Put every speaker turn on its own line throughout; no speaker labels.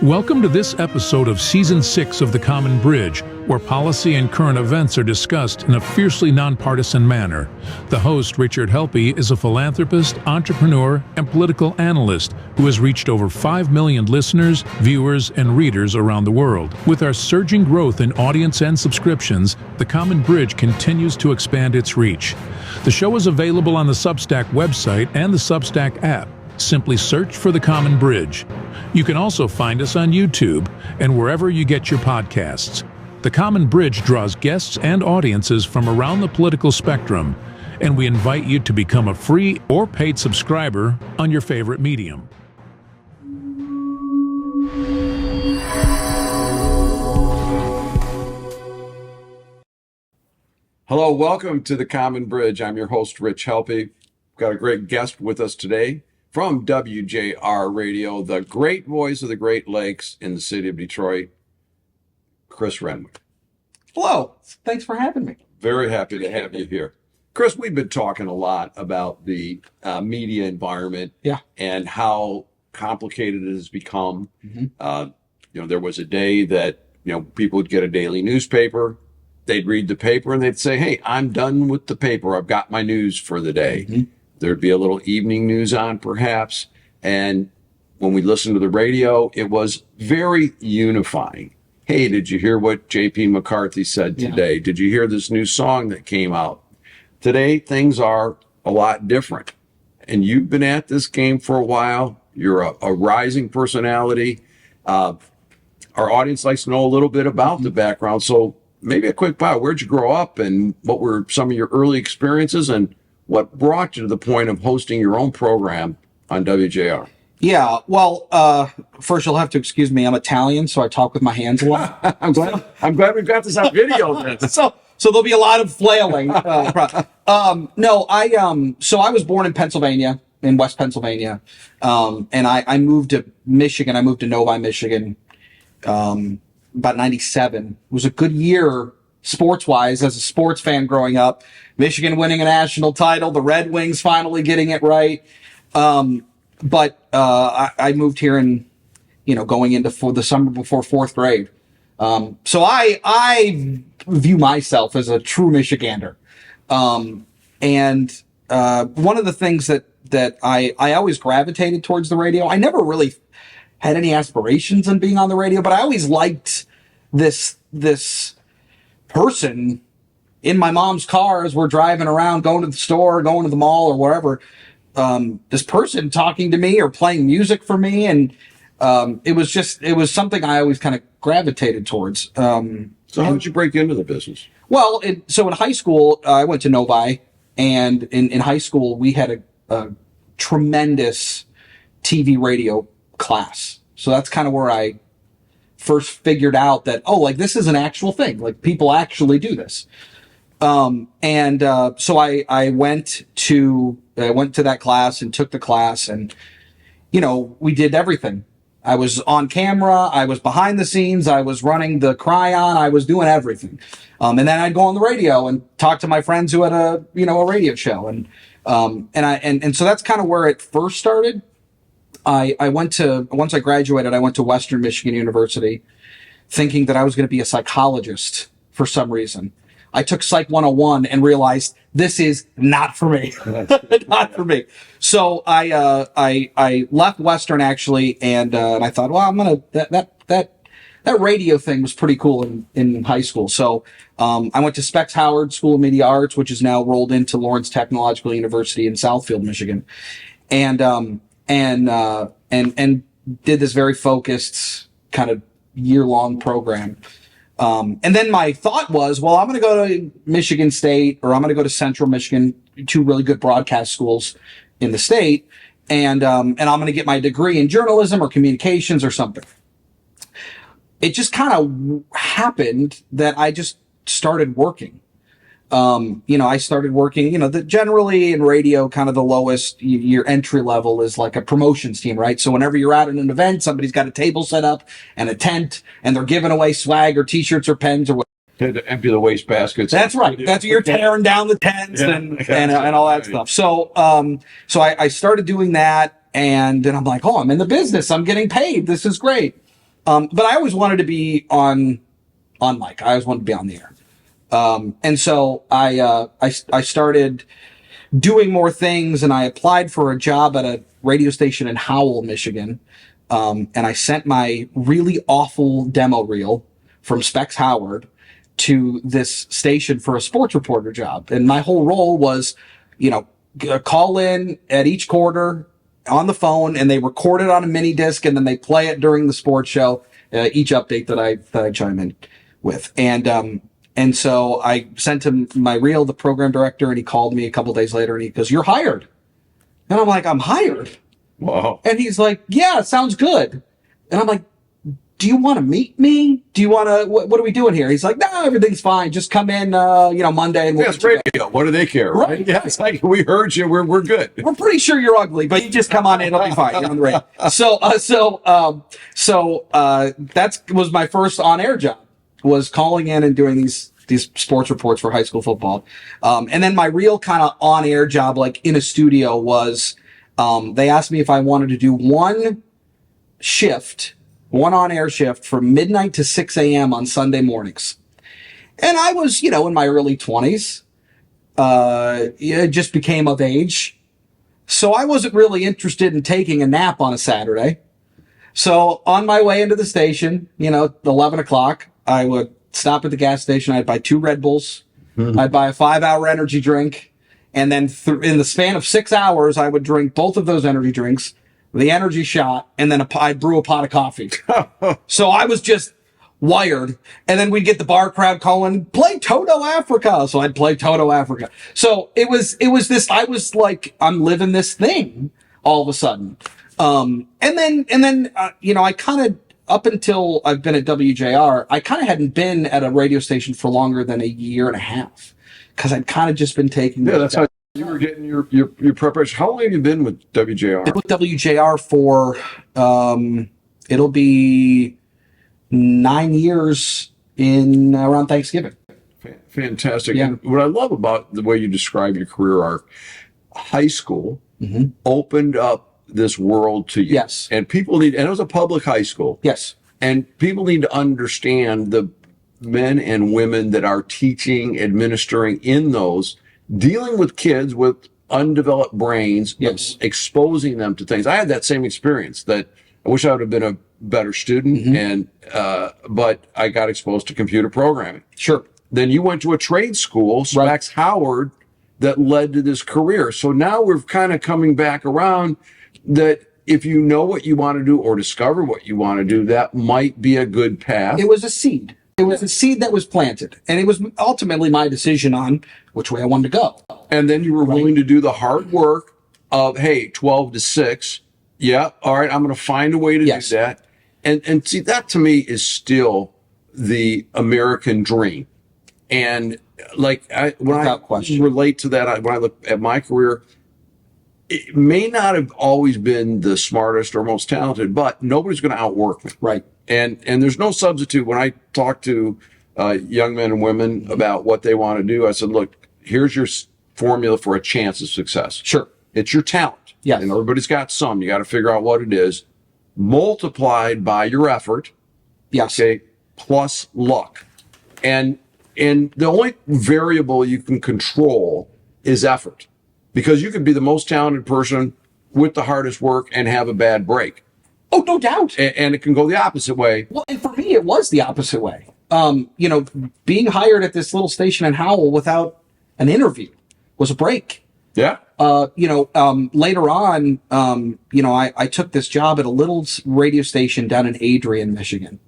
Welcome to this episode of Season 6 of The Common Bridge, where policy and current events are discussed in a fiercely nonpartisan manner. The host, Richard Helppie, is a philanthropist, entrepreneur, and political analyst who has reached over 5 million listeners, viewers, and readers around the world. With our surging growth in audience and subscriptions, The Common Bridge continues to expand its reach. The show is available on the Substack website and the Substack app. Simply search for The Common Bridge. You can also find us on YouTube and wherever you get your podcasts. The Common Bridge draws guests and audiences from around the political spectrum, and we invite you to become a free or paid subscriber on your favorite medium.
Hello, welcome to The Common Bridge. I'm your host, Rich Helppie. Got a great guest with us today from WJR Radio, the great voice of the Great Lakes in the city of Detroit, Chris Renwick.
Hello. Thanks for having me.
Very happy to have you here. Chris, we've been talking a lot about the media environment and how complicated it has become. There was a day that, people would get a daily newspaper. They'd read the paper and they'd say, hey, I'm done with the paper. I've got my news for the day. There'd be a little evening news on, perhaps. And when we listened to the radio, it was very unifying. Hey, did you hear what J.P. McCarthy said today? Did you hear this new song that came out? Today, things are a lot different. And you've been at this game for a while. You're a rising personality. Our audience likes to know a little bit about the background. So maybe a quick bio. Where'd you grow up and what were some of your early experiences and what brought you to the point of hosting your own program on WJR?
Yeah, well, first you'll have to excuse me. I'm Italian, so I talk with my hands a lot.
I'm glad we've got this on video.
So there'll be a lot of flailing. So I was born in Pennsylvania, in West Pennsylvania, and I moved to Michigan. I moved to Novi, Michigan, about 97. It was a good year sports-wise as a sports fan growing up. Michigan winning a national title, the Red Wings finally getting it right. But I moved here in, going into the summer before fourth grade. So I view myself as a true Michigander. And one of the things that I always gravitated towards the radio. I never really had any aspirations in being on the radio, but I always liked this person in my mom's car as we're driving around, going to the store, going to the mall or wherever. This person talking to me or playing music for me. And it was something I always kind of gravitated towards.
So how did you break into the business?
Well, so in high school, I went to Novi, and in high school, we had a tremendous TV radio class. So that's kind of where I first figured out that, this is an actual thing. Like, people actually do this. So I went to that class and took the class, and, we did everything. I was on camera. I was behind the scenes. I was running the cryon. I was doing everything. And then I'd go on the radio and talk to my friends who had a radio show. And so that's kind of where it first started. Once I graduated, I went to Western Michigan University thinking that I was going to be a psychologist for some reason. I took Psych 101 and realized this is not for me. Not for me. So I left Western actually, and I thought, well, that radio thing was pretty cool in high school. So I went to Specs Howard School of Media Arts, which is now rolled into Lawrence Technological University in Southfield, Michigan, and did this very focused kind of year-long program. And then my thought was, well, I'm going to go to Michigan State, or I'm going to go to Central Michigan, two really good broadcast schools in the state. And I'm going to get my degree in journalism or communications or something. It just kind of happened that I just started working. I started working, generally in radio, kind of the lowest, your entry level is like a promotions team, right? So whenever you're out at an event, somebody's got a table set up and a tent, and they're giving away swag or t-shirts or pens or whatever.
To empty the waste baskets.
That's right. That's you're tearing down the tents and all that stuff. So I started doing that, and then I'm like, I'm in the business. I'm getting paid. This is great. But I always wanted to be on mic. I always wanted to be on the air. And so I started doing more things, and I applied for a job at a radio station in Howell, Michigan. And I sent my really awful demo reel from Specs Howard to this station for a sports reporter job. And my whole role was, call in at each quarter on the phone, and they record it on a mini disc, and then they play it during the sports show, each update that I chime in with. And so I sent him my reel, the program director, and he called me a couple days later, and he goes, "You're hired." And I'm like, "I'm hired?"
Wow.
And he's like, "Yeah, it sounds good." And I'm like, "Do you want to meet me? Do you want to, what are we doing here?" He's like, "No, everything's fine. Just come in, Monday." And
it's radio. What do they care? Right. Yeah. It's like, we heard you. We're good.
We're pretty sure you're ugly, but you just come on in. It'll be fine. You're on the radio. So that was my first on-air job, was calling in and doing these sports reports for high school football. And then my real kind of on-air job, like in a studio, was, they asked me if I wanted to do one on-air shift from midnight to 6 a.m. on Sunday mornings. And I was, in my early 20s, just became of age. So I wasn't really interested in taking a nap on a Saturday. So on my way into the station, 11 o'clock, I would stop at the gas station. I'd buy 2 Red Bulls. Mm-hmm. I'd buy a 5-hour energy drink. And then in the span of 6 hours, I would drink both of those energy drinks, the energy shot, and then I'd brew a pot of coffee. So I was just wired. And then we'd get the bar crowd calling, "Play Toto Africa." So I'd play Toto Africa. So it was this, I was like, I'm living this thing all of a sudden. And then I kind of, up until I've been at WJR, I kind of hadn't been at a radio station for longer than a year and a half, because I'd kind of just been taking.
Yeah, that's how you were getting your preparation. How long have you been with WJR?
Been with WJR for it'll be 9 years in around Thanksgiving.
Fantastic.
Yeah.
And what I love about the way you describe your career arc, high school opened up this world to you.
Yes.
And and it was a public high school.
Yes.
And people need to understand the men and women that are teaching, administering in those, dealing with kids with undeveloped brains,
yes,
exposing them to things. I had that same experience, that I wish I would have been a better student, but I got exposed to computer programming.
Sure.
Then you went to a trade school, Specs Howard, that led to this career. So now we're kind of coming back around, that if you know what you want to do or discover what you want to do, that might be a good path.
It was a seed. It was a seed that was planted, and it was ultimately my decision on which way I wanted to go.
And then you were willing to do the hard work of, hey, 12 to 6. Yeah. All right. I'm going to find a way to do that. And see, that to me is still the American dream. And like, when I relate to that, when I look at my career, it may not have always been the smartest or most talented, but nobody's going to outwork me.
Right.
And there's no substitute. When I talk to young men and women about what they want to do, I said, look, here's your formula for a chance of success.
Sure.
It's your talent.
Yes.
And everybody's got some. You got to figure out what it is, multiplied by your effort.
Yes.
Okay. Plus luck. And the only variable you can control is effort. Because you could be the most talented person with the hardest work and have a bad break.
Oh, no doubt.
And it can go the opposite way.
Well, and for me, it was the opposite way. Being hired at this little station in Howell without an interview was a break.
Yeah.
Later on, I took this job at a little radio station down in Adrian, Michigan.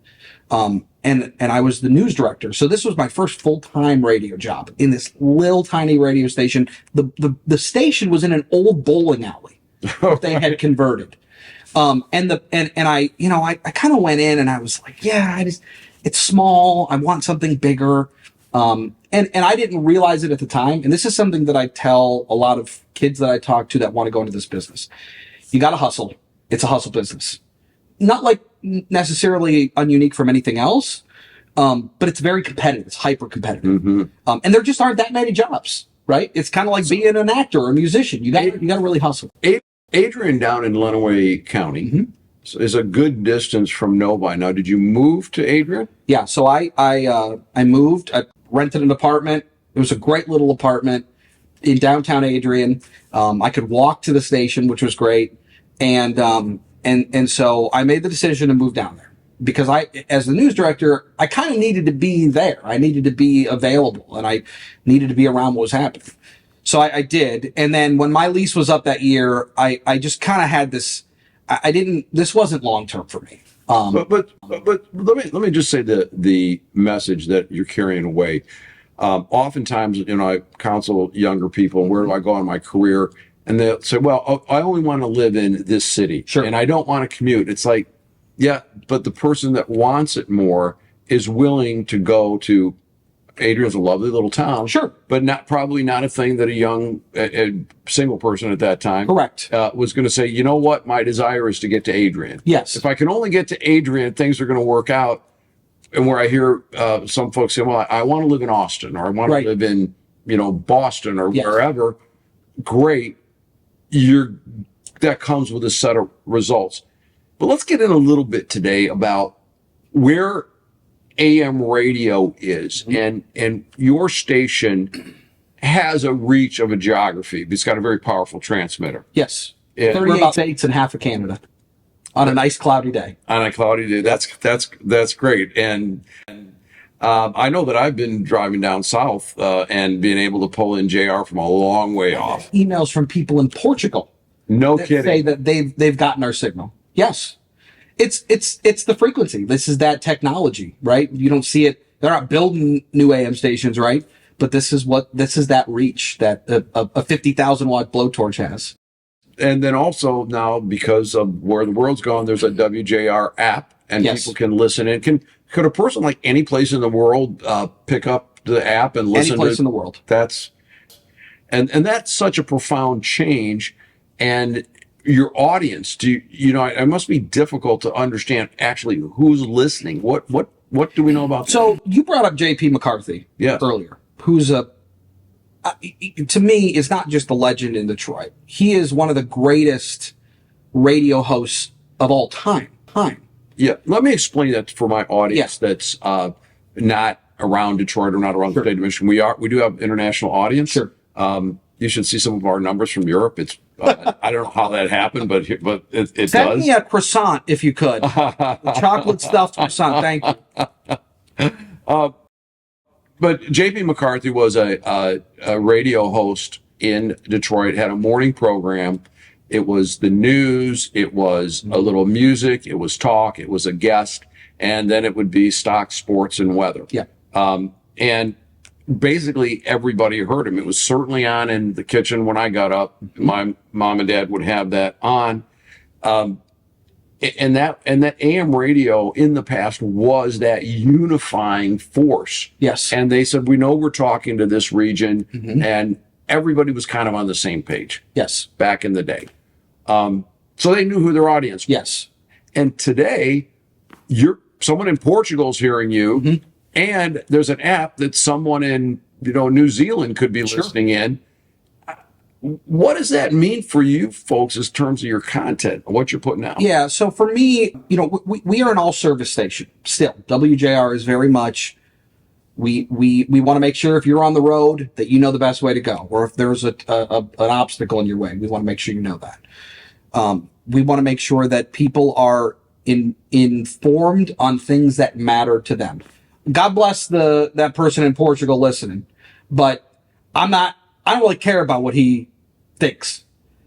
And I was the news director. So this was my first full-time radio job in this little tiny radio station. The station was in an old bowling alley that they had converted. I kind of went in and I was like, it's small. I want something bigger. And I didn't realize it at the time. And this is something that I tell a lot of kids that I talk to that want to go into this business. You got to hustle. It's a hustle business. Not like necessarily ununique from anything else, but it's very competitive. It's hyper competitive. Mm-hmm. And there just aren't that many jobs, right? It's kind of like being an actor or a musician. You got to really hustle.
Adrian down in Lenawee County, is a good distance from Novi. Now, did you move to Adrian?
Yeah. So I moved. I rented an apartment. It was a great little apartment in downtown Adrian. I could walk to the station, which was great. And so I made the decision to move down there because as the news director, I kind of needed to be there. I needed to be available and I needed to be around what was happening. So I did. And then when my lease was up that year, I just kind of had this, this wasn't long-term for me.
But let me just say the message that you're carrying away. Oftentimes, I counsel younger people, where do I go in my career? And they'll say, well, I only want to live in this city.
Sure.
And I don't want to commute. It's like, yeah, but the person that wants it more is willing to go to Adrian's a lovely little town.
Sure.
But probably not a thing that a young single person at that time.
Correct.
Was going to say, you know what? My desire is to get to Adrian.
Yes.
If I can only get to Adrian, things are going to work out. And where I hear some folks say, well, I want to live in Austin or I want to live in, Boston or wherever. Great. That comes with a set of results. But let's get in a little bit today about where AM radio is. And your station has a reach of a geography. It's got a very powerful transmitter.
Yes. 38 states and half of Canada. On a nice cloudy day.
On a cloudy day. That's great. And I know that I've been driving down south and being able to pull in JR from a long way off.
Emails from people in Portugal.
No
that
kidding.
Say that they've gotten our signal. Yes. It's the frequency. This is that technology, right? You don't see it. They're not building new AM stations, right? But this is that reach that a 50,000 watt blowtorch has.
And then also now, because of where the world's going, there's a WJR app, and people can listen in. Could a person like any place in the world pick up the app and listen?
Any place in the world.
That's such a profound change. And your audience, it must be difficult to understand actually who's listening. What do we know about that?
So you brought up J.P. McCarthy earlier, who's to me, is not just a legend in Detroit. He is one of the greatest radio hosts of all time.
Yeah, let me explain that for my audience that's not around Detroit or not around the state of Michigan. We do have international audience.
Sure.
You should see some of our numbers from Europe. It's I don't know how that happened, but it does.
Send me a croissant if you could. Chocolate stuffed croissant. Thank you.
But J.P. McCarthy was a radio host in Detroit, had a morning program. It was the news. It was a little music. It was talk. It was a guest. And then it would be stock, sports, and weather.
Yeah.
And basically everybody heard him. It was certainly on in the kitchen when I got up. My mom and dad would have that on. And that AM radio in the past was that unifying force.
Yes.
And they said, we know we're talking to this region, and everybody was kind of on the same page.
Yes.
Back in the day. So they knew who their audience was.
Yes.
And today, someone in Portugal is hearing you, and there's an app that someone in New Zealand could be listening in. What does that mean for you folks in terms of your content, what you're putting out?
Yeah, so for me, we are an all-service station still. WJR is very much, we want to make sure if you're on the road that you know the best way to go, or if there's an obstacle in your way, we want to make sure you know that. We want to make sure that people are informed on things that matter to them. God bless that person in Portugal listening, but I don't really care about what he thinks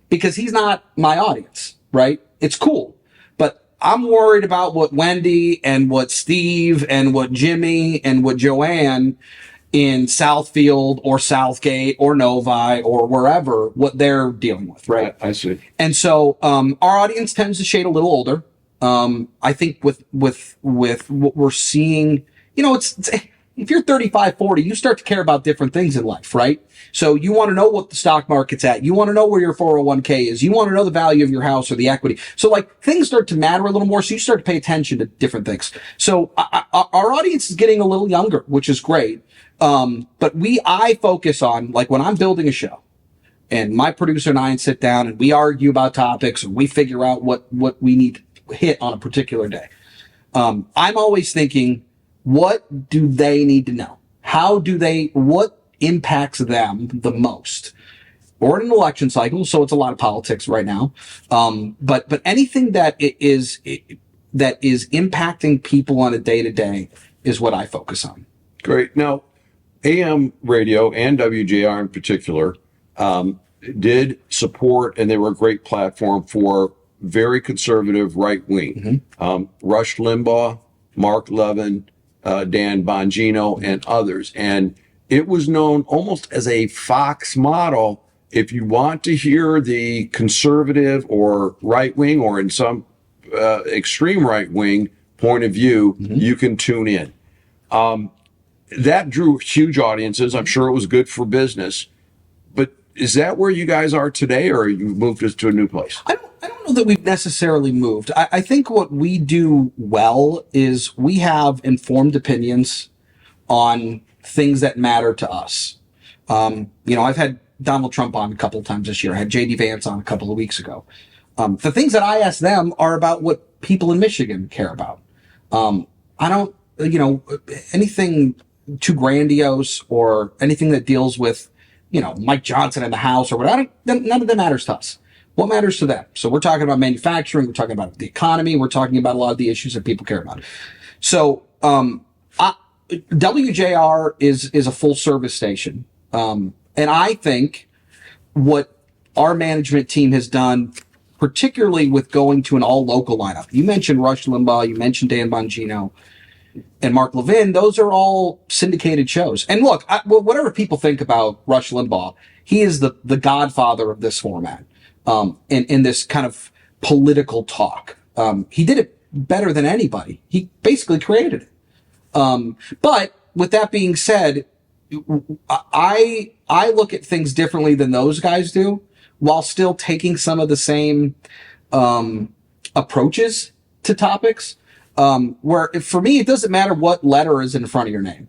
because he's not my audience, right? It's cool. But I'm worried about what Wendy and what Steve and what Jimmy and what Joanne in Southfield or Southgate or Novi or wherever, what they're dealing with, right?
I see.
And so our audience tends to shade a little older. I think with what we're seeing, it's if you're 35, 40, you start to care about different things in life, right? So you want to know what the stock market's at. You want to know where your 401k is. You want to know the value of your house or the equity. So things start to matter a little more. So you start to pay attention to different things. So our audience is getting a little younger, which is great. But I focus on, when I'm building a show and my producer and I sit down and we argue about topics and we figure out what we need hit on a particular day. I'm always thinking, what do they need to know? What impacts them the most? We're in an election cycle, so it's a lot of politics right now. But anything that is impacting people on a day-to-day is what I focus on.
Great. Now, AM radio and WJR in particular did support, and they were a great platform for very conservative right wing. Rush Limbaugh, Mark Levin, Dan Bongino, and others. And it was known almost as a Fox model. If you want to hear the conservative or right wing, or in some extreme right wing point of view, you can tune in. That drew huge audiences. I'm sure it was good for business. But is that where you guys are today, or you moved us to a new place?
I don't know that we've necessarily moved. I think what we do well is we have informed opinions on things that matter to us. I've had Donald Trump on a couple of times this year. I had J.D. Vance on a couple of weeks ago. The things that I ask them are about what people in Michigan care about. I don't, anything too grandiose or anything that deals with, Mike Johnson in the House or whatever. None of that matters to us. What matters to them? So we're talking about manufacturing. We're talking about the economy. We're talking about a lot of the issues that people care about. So, WJR is a full service station. And I think what our management team has done, particularly with going to an all local lineup. You mentioned Rush Limbaugh. You mentioned Dan Bongino and Mark Levin. Those are all syndicated shows. And look, whatever people think about Rush Limbaugh, he is the godfather of this format. In this kind of political talk. He did it better than anybody. He basically created it. But with that being said, I look at things differently than those guys do, while still taking some of the same approaches to topics. Where for me, it doesn't matter what letter is in front of your name.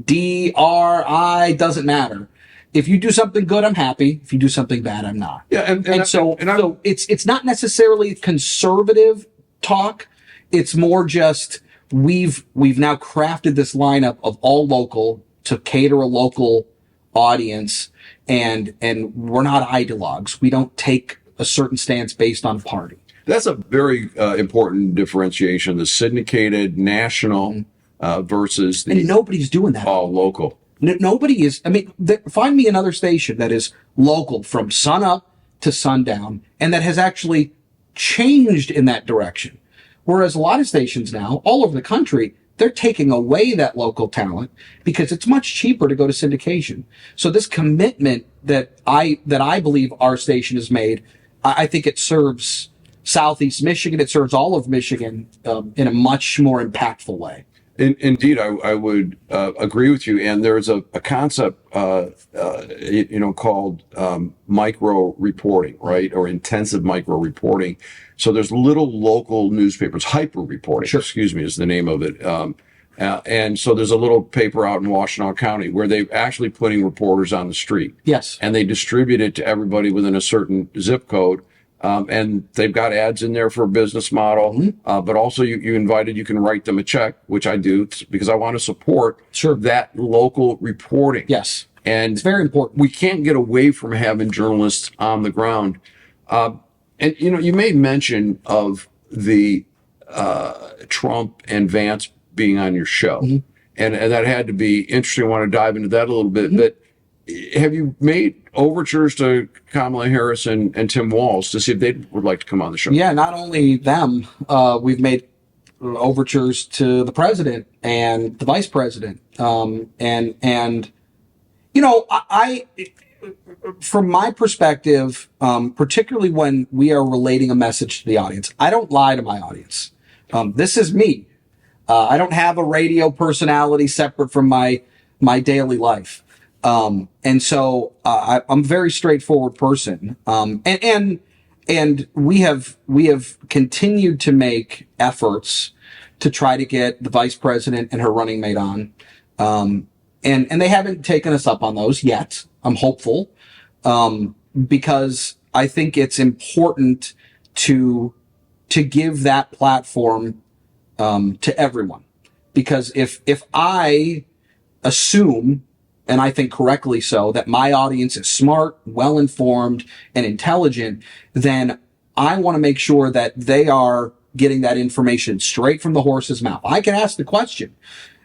D-R-I doesn't matter. If you do something good, I'm happy. If you do something bad, I'm not.
Yeah,
so it's not necessarily conservative talk. It's more just we've now crafted this lineup of all local to cater a local audience, and we're not ideologues. We don't take a certain stance based on party.
That's a very important differentiation: the syndicated national versus the
and nobody's doing that.
All local.
Nobody is. I mean, find me another station that is local from sun up to sundown and that has actually changed in that direction. Whereas a lot of stations now, all over the country, they're taking away that local talent because it's much cheaper to go to syndication. So this commitment that I believe our station has made, I think it serves Southeast Michigan. It serves all of Michigan in a much more impactful way.
Indeed, I would agree with you. And there's a concept, called micro reporting, right? Or intensive micro reporting. So there's little local newspapers, hyper reporting, excuse me, is the name of it. And so there's a little paper out in Washtenaw County where they're actually putting reporters on the street.
Yes.
And they distribute it to everybody within a certain zip code. And they've got ads in there for a business model, but also you can write them a check, which I do because I want to support that local reporting.
Yes.
And
it's very important.
We can't get away from having journalists on the ground. And you made mention of the Trump and Vance being on your show, and that had to be interesting. I want to dive into that a little bit, but have you made overtures to Kamala Harris and Tim Walz to see if they would like to come on the show?
Yeah, not only them, we've made overtures to the president and the vice president. I from my perspective, particularly when we are relating a message to the audience, I don't lie to my audience. This is me. I don't have a radio personality separate from my daily life. And so, I'm a very straightforward person. And we have continued to make efforts to try to get the vice president and her running mate on. And they haven't taken us up on those yet. I'm hopeful, because I think it's important to to give that platform to everyone. Because if I assume, and I think correctly so, that my audience is smart, well-informed, and intelligent, then I want to make sure that they are getting that information straight from the horse's mouth. I can ask the question,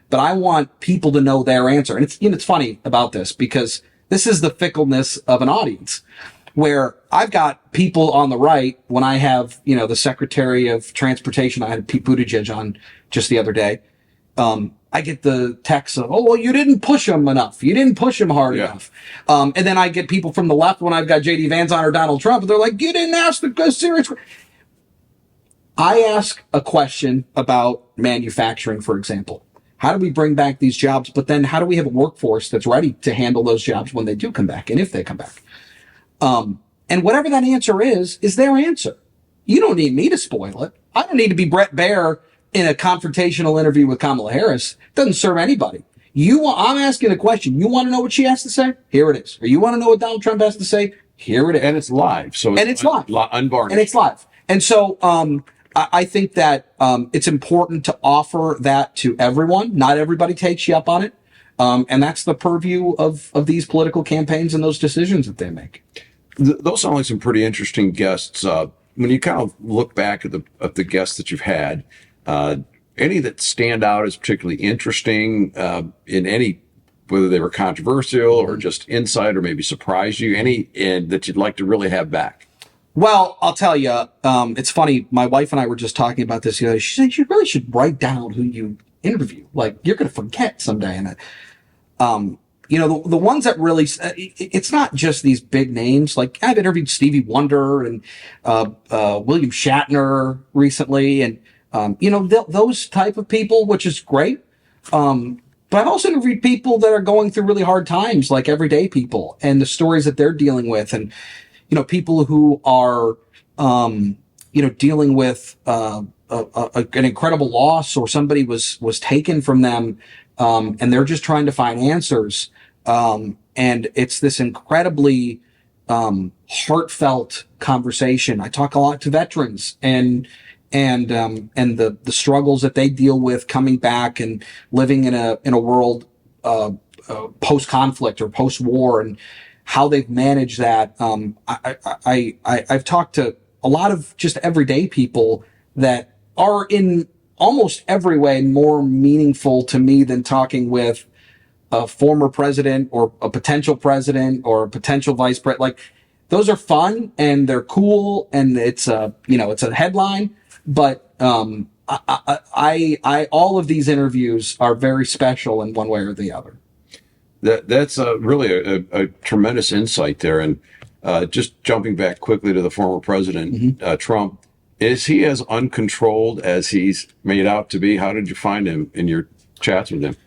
but I want people to know their answer. And it's funny about this, because this is the fickleness of an audience, where I've got people on the right, when I have, the Secretary of Transportation, I had Pete Buttigieg on just the other day, I get the text of, oh, well, you didn't push him enough. You didn't push him hard enough. And then I get people from the left when I've got J.D. Vance on or Donald Trump, and they're like, you didn't ask the serious. I ask a question about manufacturing, for example. How do we bring back these jobs? But then how do we have a workforce that's ready to handle those jobs when they do come back, and if they come back? And whatever that answer is their answer. You don't need me to spoil it. I don't need to be Brett Baer in a confrontational interview with Kamala Harris. It doesn't serve anybody. I'm asking a question. You want to know what she has to say? Here it is. Or you want to know what Donald Trump has to say? Here it is.
And it's live. So
it's live.
Unvarnished.
And it's live. And so, I think that, it's important to offer that to everyone. Not everybody takes you up on it. And that's the purview of these political campaigns and those decisions that they make.
Those sound like some pretty interesting guests. When you kind of look back at the guests that you've had, any that stand out as particularly interesting in any, whether they were controversial or just insight or maybe surprised you, any that you'd like to really have back?
Well, I'll tell you, it's funny. My wife and I were just talking about this. She said, you really should write down who you interview. Like, you're going to forget someday. And the ones that really, it's not just these big names. Like, I've interviewed Stevie Wonder and William Shatner recently, and those type of people, which is great. But I've also interviewed people that are going through really hard times, like everyday people, and the stories that they're dealing with, and people who are dealing with an incredible loss, or somebody was taken from them, and they're just trying to find answers. And it's this incredibly heartfelt conversation. I talk a lot to veterans and the struggles that they deal with coming back and living in a world post-conflict or post-war, and how they've managed that. I've talked to a lot of just everyday people that are in almost every way more meaningful to me than talking with a former president or a potential president or a potential vice president. Like, those are fun and they're cool, and it's a headline, but, I all of these interviews are very special in one way or the other.
That's really a tremendous insight there. And just jumping back quickly to the former president, Trump, is he as uncontrolled as he's made out to be? How did you find him in your chats with him?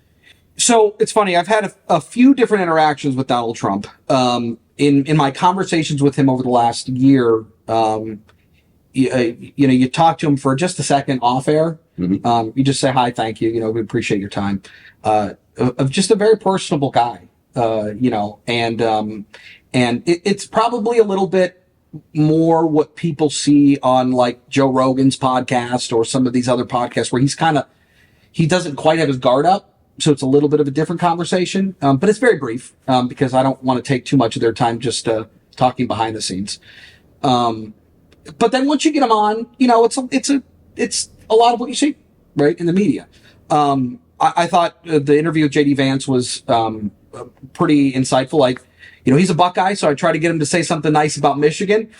So it's funny. I've had a few different interactions with Donald Trump. In my conversations with him over the last year, you talk to him for just a second off air. You just say hi, thank you. We appreciate your time. Of just a very personable guy, and it's probably a little bit more what people see on like Joe Rogan's podcast or some of these other podcasts where he doesn't quite have his guard up. So it's a little bit of a different conversation. But it's very brief, because I don't want to take too much of their time just, talking behind the scenes. But then once you get them on, it's a lot of what you see, right, in the media. I thought the interview with J.D. Vance was pretty insightful. He's a Buckeye, so I tried to get him to say something nice about Michigan,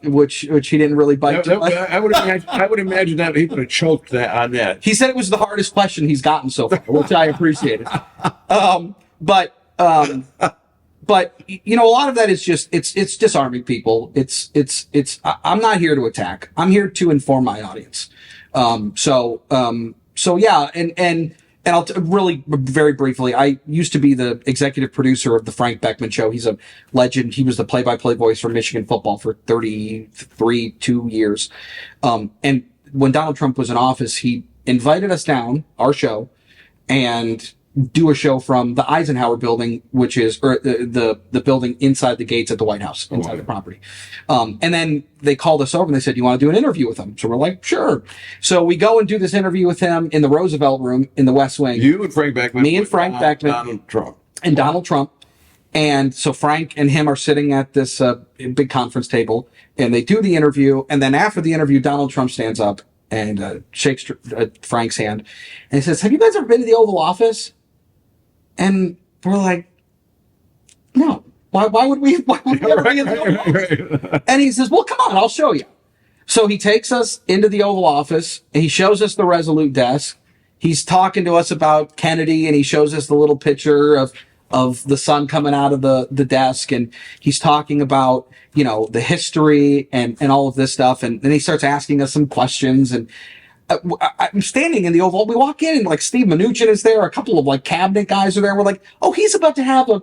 which he didn't really bite too much.
I would imagine that he would have choked on that.
He said it was the hardest question he's gotten so far, which I appreciated. But a lot of that is just it's disarming people. I'm not here to attack. I'm here to inform my audience. So yeah, and I'll really very briefly, I used to be the executive producer of the Frank Beckman Show. He's a legend. He was the play-by-play voice for Michigan football for 2 years. And when Donald Trump was in office, he invited us down, our show, and do a show from the Eisenhower building, which is the building inside the gates at the White House, inside the property. And then they called us over and they said, "You want to do an interview with him?" So we're like, "Sure." So we go and do this interview with him in the Roosevelt Room in the West Wing.
You and Frank Beckman.
Me and Frank Beckman.
Donald Trump.
And Donald Trump. And so Frank and him are sitting at this big conference table, and they do the interview. And then after the interview, Donald Trump stands up and shakes Frank's hand, and he says, "Have you guys ever been to the Oval Office?" And we're like, "No. Why would we ever be in the Oval Office?" And he says, "Well, come on, I'll show you." So he takes us into the Oval Office, and he shows us the Resolute desk. He's talking to us about Kennedy, and he shows us the little picture of the sun coming out of the desk, and he's talking about, the history and all of this stuff, and then he starts asking us some questions, and I'm standing in the Oval. We walk in, and like Steve Mnuchin is there, a couple of like cabinet guys are there. We're like, "Oh, he's about to have a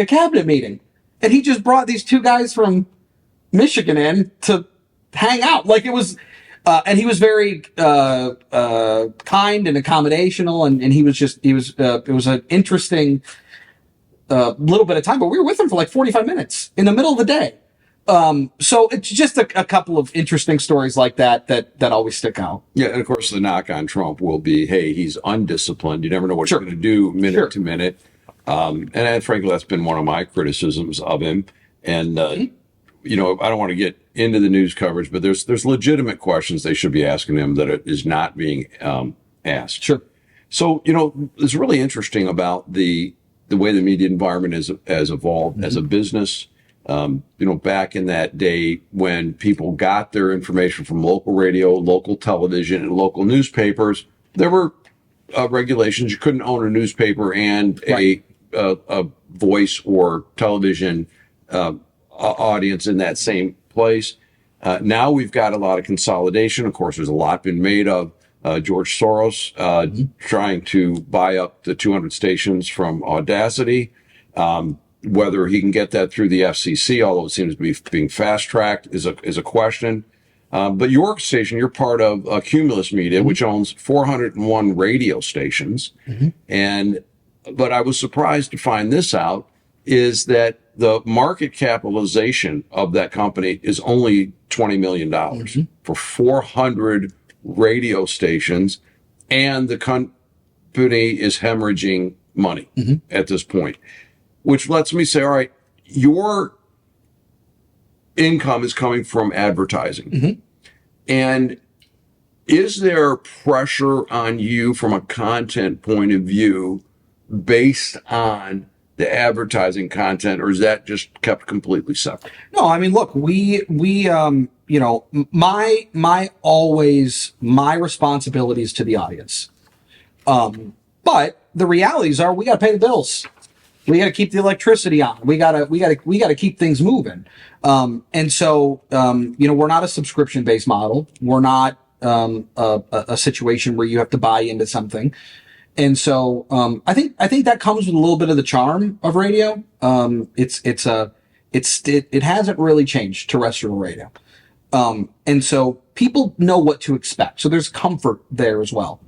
cabinet meeting," and he just brought these two guys from Michigan in to hang out. Like it was, and he was very kind and accommodational, and it was an interesting little bit of time, but we were with him for like 45 minutes in the middle of the day. So it's just a couple of interesting stories like that always stick out.
Yeah, and of course the knock on Trump will be, hey, he's undisciplined. You never know what
Sure.
you're going to do minute
Sure.
to minute. And frankly, that's been one of my criticisms of him. And, I don't want to get into the news coverage, but there's legitimate questions they should be asking him that is not being asked.
Sure.
So, it's really interesting about the way the media environment has evolved as a business. Back in that day when people got their information from local radio, local television, and local newspapers, there were regulations. You couldn't own a newspaper and
Right.
a voice or television audience in that same place. Now we've got a lot of consolidation. Of course, there's a lot been made of George Soros trying to buy up the 200 stations from Audacity. Whether he can get that through the FCC, although it seems to be being fast-tracked, is a question. But your station, you're part of Cumulus Media, which owns 401 radio stations. But I was surprised to find this out, is that the market capitalization of that company is only $20 million for 400 radio stations, and the company is hemorrhaging money at this point. Which lets me say, all right, your income is coming from advertising. And is there pressure on you from a content point of view based on the advertising content, or is that just kept completely separate?
No, I mean, look, we my responsibilities to the audience. But the realities are we got to pay the bills. We got to keep the electricity on. We got to keep things moving. And so, we're not a subscription based model. We're not, a situation where you have to buy into something. And so, I think that comes with a little bit of the charm of radio. It hasn't really changed terrestrial radio. And so people know what to expect. So there's comfort there as well.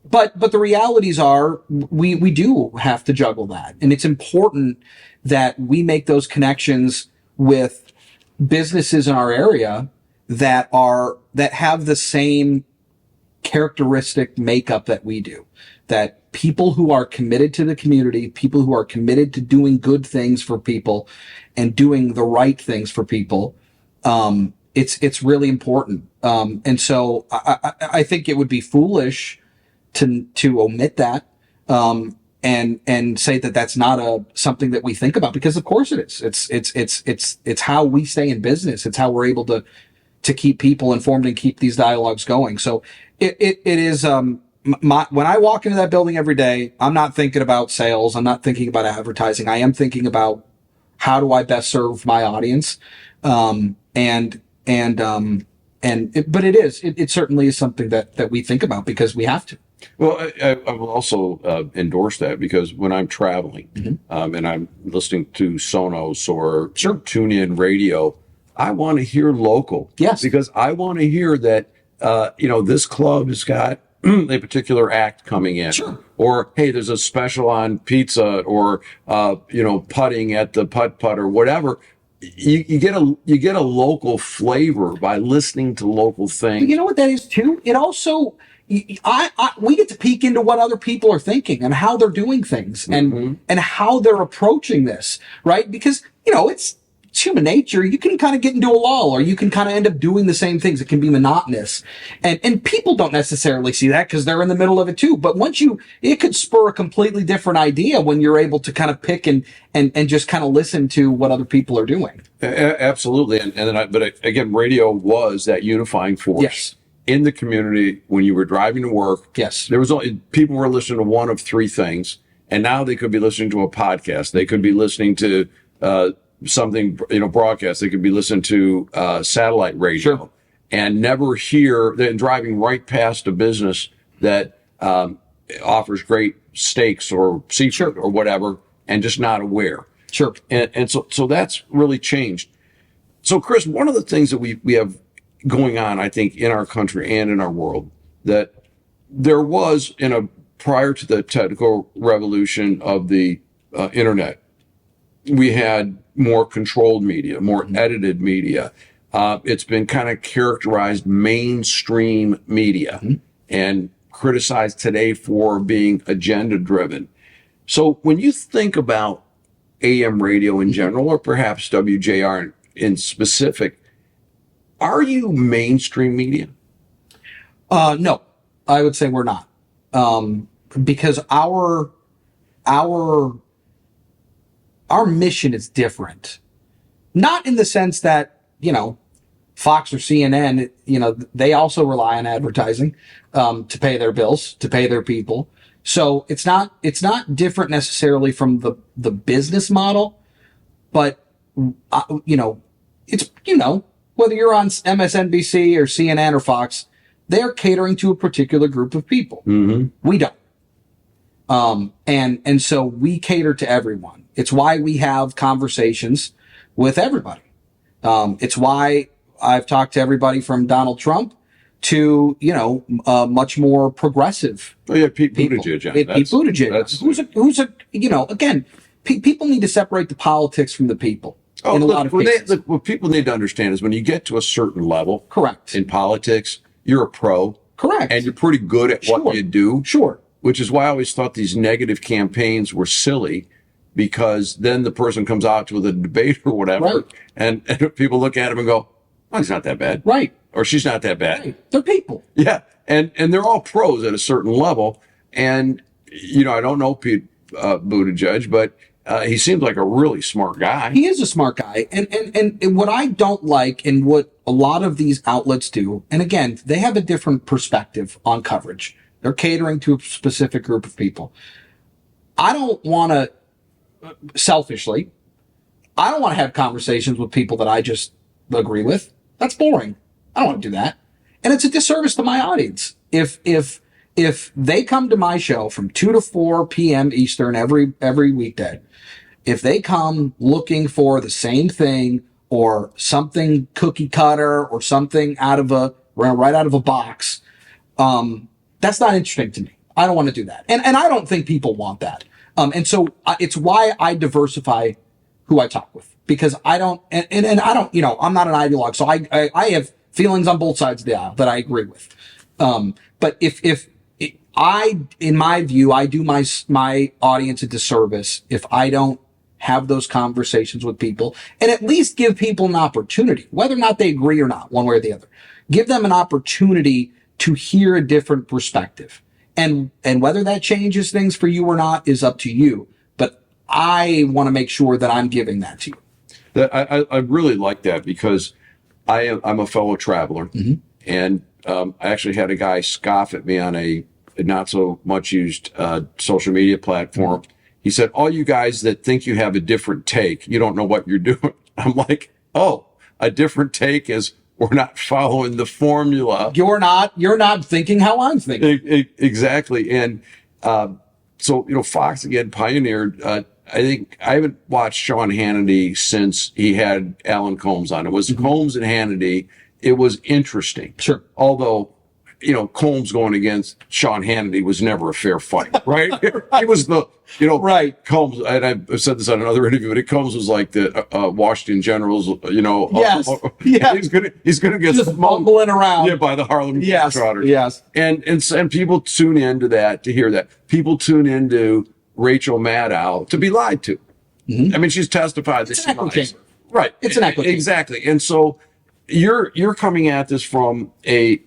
But the realities are we do have to juggle that. And it's important that we make those connections with businesses in our area that have the same characteristic makeup that we do. That people who are committed to the community, people who are committed to doing good things for people and doing the right things for people, it's really important. And so I think it would be foolish to omit that, and say that that's not something that we think about, because of course it is. It's how we stay in business. It's how we're able to keep people informed and keep these dialogues going. So it is, when I walk into that building every day, I'm not thinking about sales. I'm not thinking about advertising. I am thinking about how do I best serve my audience. But it certainly is something that we think about because we have to.
Well, I will also endorse that, because when I'm traveling and I'm listening to Sonos or TuneIn Radio, I want to hear local.
Yes.
Because I want to hear that, this club has got a particular act coming in.
Sure.
Or, hey, there's a special on pizza, or, putting at the putt or whatever. You get a local flavor by listening to local things.
But you know what that is too? It also, we get to peek into what other people are thinking and how they're doing things and how they're approaching this, right? Because, it's human nature. You can kind of get into a lull, or you can kind of end up doing the same things. It can be monotonous. And people don't necessarily see that because they're in the middle of it too. But it could spur a completely different idea when you're able to kind of pick and just kind of listen to what other people are doing.
Absolutely. But again, radio was that unifying force.
Yes.
In the community when you were driving to work.
Yes.
There was people were listening to one of three things, and now they could be listening to a podcast. They could be listening to something, broadcast. They could be listening to satellite radio.
Sure.
And never hear, then driving right past a business that offers great steaks or seafood or whatever, and just not aware.
Sure.
And so that's really changed. So Chris, one of the things that we have going on, I think, in our country and in our world, that there was prior to the technical revolution of the internet, we had more controlled media, more edited media. It's been kind of characterized mainstream media and criticized today for being agenda driven. So when you think about AM radio in general, or perhaps WJR in specific, are you mainstream media?
No, I would say we're not. Because our mission is different. Not in the sense that, Fox or CNN, they also rely on advertising, to pay their bills, to pay their people. So it's not different necessarily from the business model, but, it's, whether you're on MSNBC or CNN or Fox, they're catering to a particular group of people.
Mm-hmm.
We don't. And so we cater to everyone. It's why we have conversations with everybody. It's why I've talked to everybody from Donald Trump to, much more progressive.
Oh yeah, Pete
people.
Buttigieg.
Pete Buttigieg, who's again, people need to separate the politics from the people.
Oh,
in a lot of cases.
What people need to understand is when you get to a certain level,
correct,
in politics, you're a pro,
correct,
and you're pretty good at what you do,
sure.
Which is why I always thought these negative campaigns were silly, because then the person comes out with a debate or whatever,
right,
and people look at him and go, "Oh, he's not that bad,"
right,
or "She's not that bad."
Right. They're people,
yeah, and they're all pros at a certain level, and I don't know Pete Buttigieg, but. He seems like a really smart guy.
He is a smart guy. And what I don't like, and what a lot of these outlets do, and again, they have a different perspective on coverage. They're catering to a specific group of people. I don't want to, selfishly, I don't want to have conversations with people that I just agree with. That's boring. I don't want to do that. And it's a disservice to my audience. If they come to my show from 2 to 4 p.m. Eastern every weekday, if they come looking for the same thing or something cookie cutter or something right out of a box, that's not interesting to me. I don't want to do that. And I don't think people want that. And so it's why I diversify who I talk with, because I don't, and I don't, I'm not an ideologue. So I have feelings on both sides of the aisle that I agree with. But if in my view, I do my audience a disservice if I don't have those conversations with people and at least give people an opportunity, whether or not they agree or not, one way or the other. Give them an opportunity to hear a different perspective. And whether that changes things for you or not is up to you. But I want to make sure that I'm giving that to you.
I really like that, because I'm a fellow traveler, and I actually had a guy scoff at me on a not so much used social media platform. He said, "All you guys that think you have a different take, you don't know what you're doing." I'm like, "Oh, a different take is we're not following the formula.
You're not thinking how I'm thinking."
Exactly. And so Fox again pioneered. I think I haven't watched Sean Hannity since he had Alan Combs on. It was Combs and Hannity. It was interesting.
Sure.
Although Combs going against Sean Hannity was never a fair fight, right? He was
right.
Combs, and I've said this on another interview, but Combs was like the Washington Generals,
Yes.
He's gonna get
just bumbling around.
Yeah, by the Harlem Globetrotters.
Yes.
And people tune into that to hear that. People tune into Rachel Maddow to be lied to. I mean, she's testified that she lies. Right.
It's an echo chamber.
Exactly. And so you're coming at this from a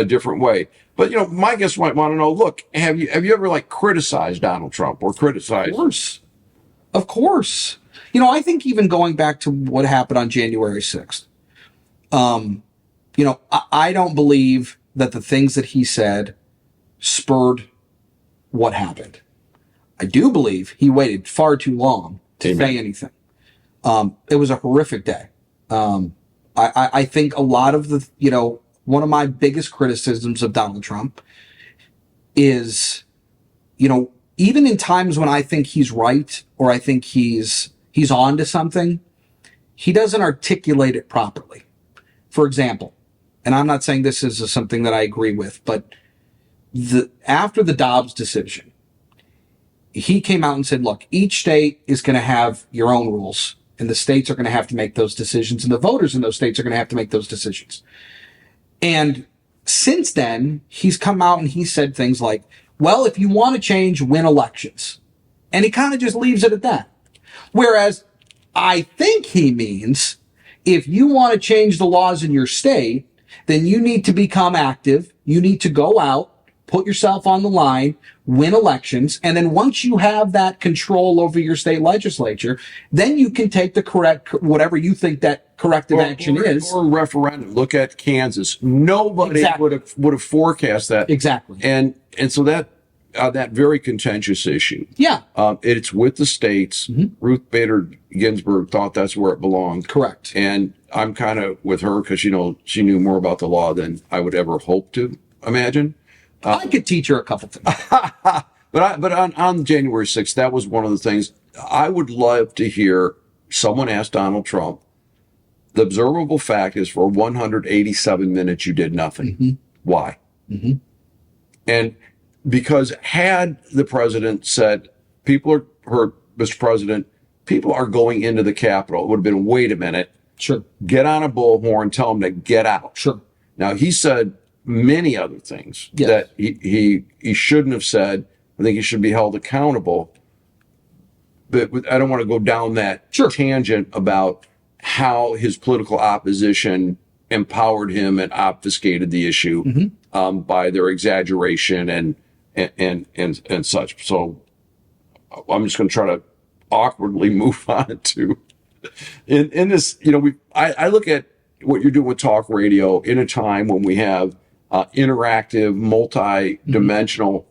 different way. But my guests might want to know, look, have you ever like criticized Donald Trump or criticized?
Of course. I think even going back to what happened on January 6th, I don't believe that the things that he said spurred what happened. I do believe he waited far too long to say anything. It was a horrific day. I think a lot of one of my biggest criticisms of Donald Trump is, even in times when I think he's right or I think he's on to something, he doesn't articulate it properly. For example, and I'm not saying this is something that I agree with, but after the Dobbs decision, he came out and said, look, each state is going to have your own rules, and the states are going to have to make those decisions, and the voters in those states are going to have to make those decisions. And since then, he's come out and he said things like, well, if you want to change, win elections. And he kind of just leaves it at that. Whereas I think he means if you want to change the laws in your state, then you need to become active. You need to go out, put yourself on the line, win elections. And then once you have that control over your state legislature, then you can take the correct, whatever you think that corrective action is.
Or a referendum. Look at Kansas. Nobody would have forecast that.
Exactly.
And so that very contentious issue.
Yeah.
It's with the states.
Mm-hmm.
Ruth Bader Ginsburg thought that's where it belonged.
Correct.
And I'm kind of with her because, she knew more about the law than I would ever hope to imagine.
I could teach her a couple things.
But on January 6th, that was one of the things I would love to hear someone ask Donald Trump. The observable fact is for 187 minutes, you did nothing.
Mm-hmm.
Why? Mm-hmm. And because had the president said, Mr. President, people are going into the Capitol, it would have been, wait a minute.
Sure.
Get on a bullhorn, tell them to get out.
Sure.
Now, he said many other things that he shouldn't have said. I think he should be held accountable. But I don't want to go down that tangent about how his political opposition empowered him and obfuscated the issue by their exaggeration and such. So I'm just going to try to awkwardly move on to in this. I look at what you're doing with talk radio in a time when we have interactive, multi-dimensional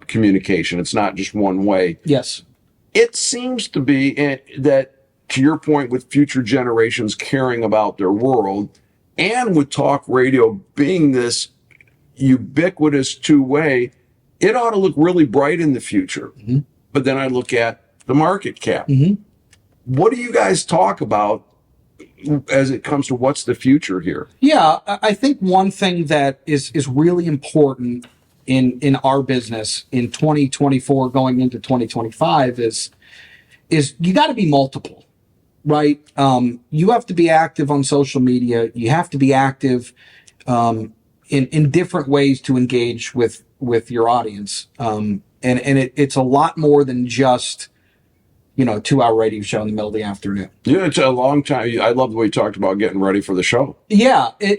communication. It's not just one way.
Yes.
It seems to be that, to your point, with future generations caring about their world, and with talk radio being this ubiquitous two-way, it ought to look really bright in the future. Mm-hmm. But then I look at the market cap. Mm-hmm. What do you guys talk about as it comes to what's the future here? Yeah,
I think one thing that is really important in our business in 2024 going into 2025 is you got to be multiple, right? You have to be active on social media. You have to be active in different ways to engage with your audience. And it's a lot more than just, a 2-hour radio show in the middle of the afternoon.
Yeah, it's a long time. I love the way you talked about getting ready for the show.
Yeah, there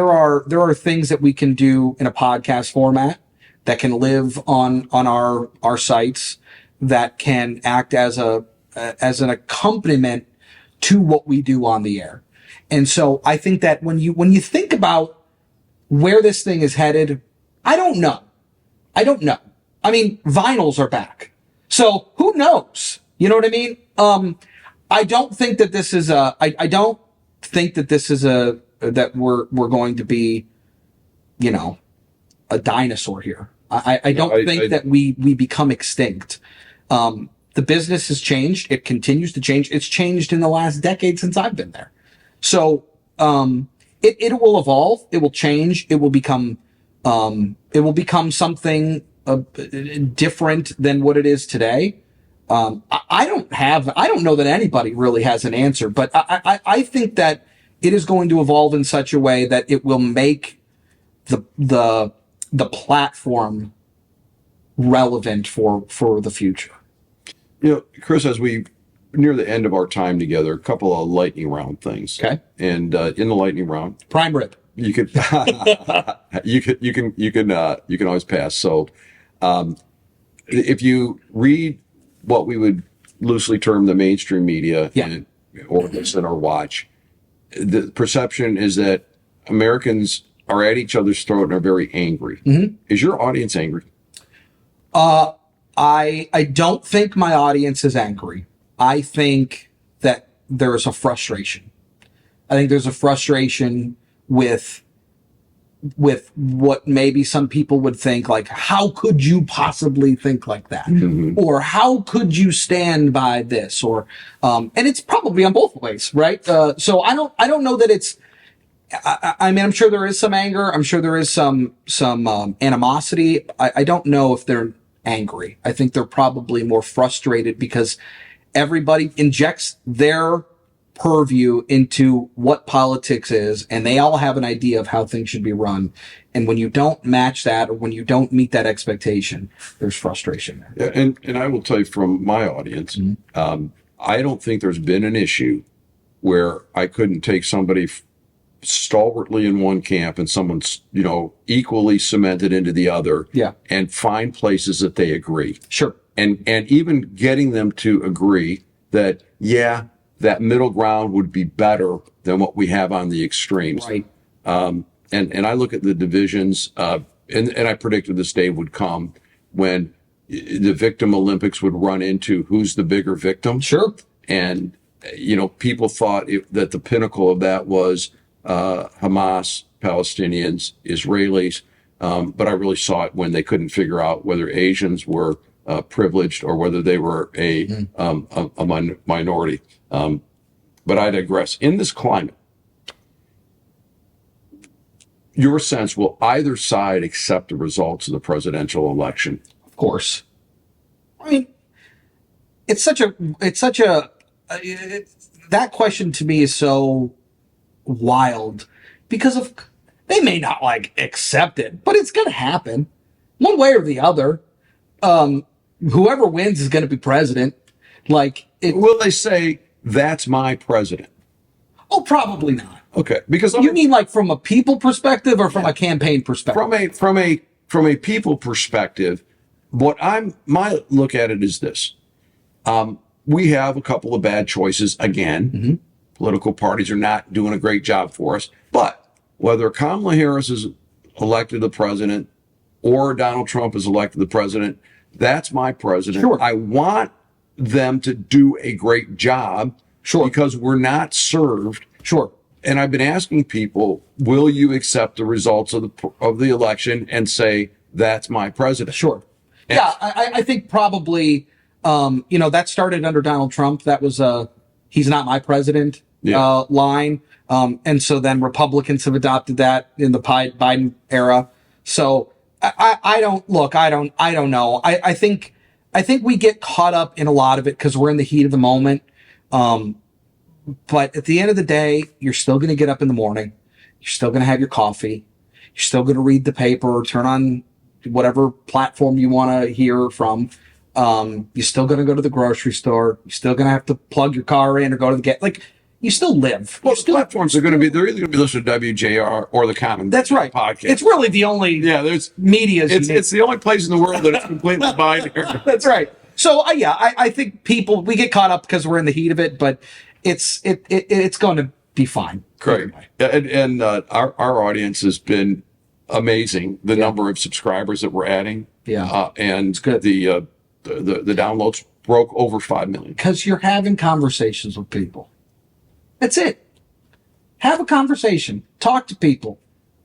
are things that we can do in a podcast format that can live on our sites, that can act as an accompaniment to what we do on the air. And so I think that when you think about where this thing is headed, I don't know. I mean, vinyls are back. So who knows? You know what I mean? I don't think that this is that we're going to be, a dinosaur here. I don't think that we become extinct. The business has changed. It continues to change. It's changed in the last decade since I've been there. So, it will evolve. It will change. It will become something different than what it is today. I don't know that anybody really has an answer, but I think that it is going to evolve in such a way that it will make the platform relevant for the future.
Chris, as we near the end of our time together, a couple of lightning round things.
Okay.
And in the lightning round,
prime rib.
You can always pass. So, if you read what we would loosely term the mainstream media, or listen or watch, the perception is that Americans are at each other's throat and are very angry. Mm-hmm. Is your audience angry?
I don't think my audience is angry. I think that there is a frustration. I think there's a frustration with what maybe some people would think, like, how could you possibly think like that? Mm-hmm. Or how could you stand by this? Or, and it's probably on both ways, right? So I don't know that it's, I mean, I'm sure there is some anger. I'm sure there is some animosity. I don't know if they're angry. I think they're probably more frustrated because everybody injects their purview into what politics is, and they all have an idea of how things should be run. And when you don't match that, or when you don't meet that expectation, there's frustration there.
Yeah, and I will tell you from my audience, mm-hmm. I don't think there's been an issue where I couldn't take somebody stalwartly in one camp and someone's, equally cemented into the other, and find places that they agree.
Sure.
And even getting them to agree that, that middle ground would be better than what we have on the extremes.
Right.
And I look at the divisions, and I predicted this day would come when the victim Olympics would run into who's the bigger victim.
Sure.
And, people thought that the pinnacle of that was Hamas, Palestinians, Israelis. But I really saw it when they couldn't figure out whether Asians were privileged or whether they were a minority. But I digress. In this climate, your sense, will either side accept the results of the presidential election?
Of course. I mean, that question to me is so wild because they may not accept it, but it's going to happen one way or the other. Whoever wins is going to be president.
Will they say that's my president?
Oh, probably not.
Okay, because
you mean from a people perspective or from a campaign perspective?
From a people perspective, my look at it is this: we have a couple of bad choices again. Mm-hmm. Political parties are not doing a great job for us. But whether Kamala Harris is elected the president or Donald Trump is elected the president, that's my president.
Sure.
I want them to do a great job.
Sure.
Because we're not served.
Sure.
And I've been asking people, will you accept the results of the election and say, that's my president?
Sure. And I think probably, that started under Donald Trump. That was he's not my president line. And so then Republicans have adopted that in the Biden era. So I don't know. I think we get caught up in a lot of it because we're in the heat of the moment. But at the end of the day, you're still going to get up in the morning. You're still going to have your coffee. You're still going to read the paper or turn on whatever platform you want to hear from. You're still going to go to the grocery store. You're still going to have to plug your car in or go to the gas. You still live.
Well, platforms are going to be, they're either going to be listening to WJR or the Common.
That's right.
Podcast.
It's really the only media.
It's the only place in the world that it's completely binary.
That's right. So I think we get caught up because we're in the heat of it, but it's going to be fine.
Great. And our audience has been amazing. The number of subscribers that we're adding.
Yeah.
And
it's good.
The downloads broke over 5 million.
Because you're having conversations with people. That's it. Have a conversation. Talk to people.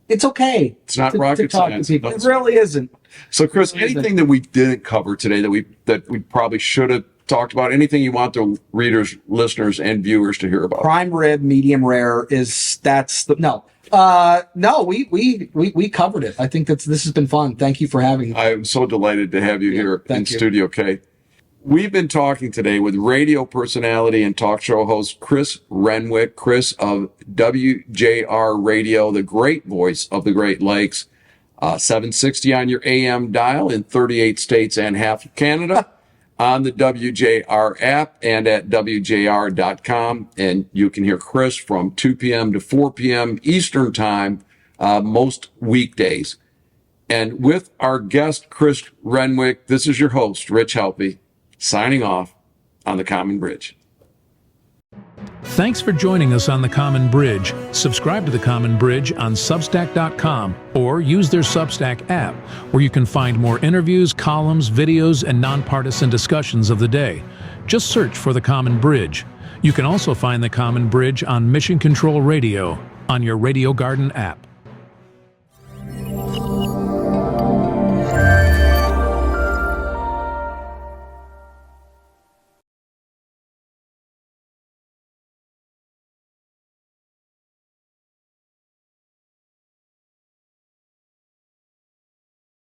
It's okay.
It's not rocket science.
It really isn't.
So, Chris, anything that we didn't cover today that we probably should have talked about? Anything you want the readers, listeners, and viewers to hear about?
Prime rib, medium rare we covered it. I think this has been fun. Thank you for having me.
I'm so delighted to have you here in
you.
studio, Kay. We've been talking today with radio personality and talk show host Chris Renwick, Chris of WJR Radio, the great voice of the Great Lakes, 760 on your AM dial in 38 states and half of Canada, on the WJR app and at WJR.com. And you can hear Chris from 2 p.m. to 4 p.m. Eastern Time, most weekdays. And with our guest, Chris Renwick, this is your host, Rich Helppie, signing off on The Common Bridge.
Thanks for joining us on The Common Bridge. Subscribe to The Common Bridge on Substack.com or use their Substack app, where you can find more interviews, columns, videos, and nonpartisan discussions of the day. Just search for The Common Bridge. You can also find The Common Bridge on Mission Control Radio on your Radio Garden app.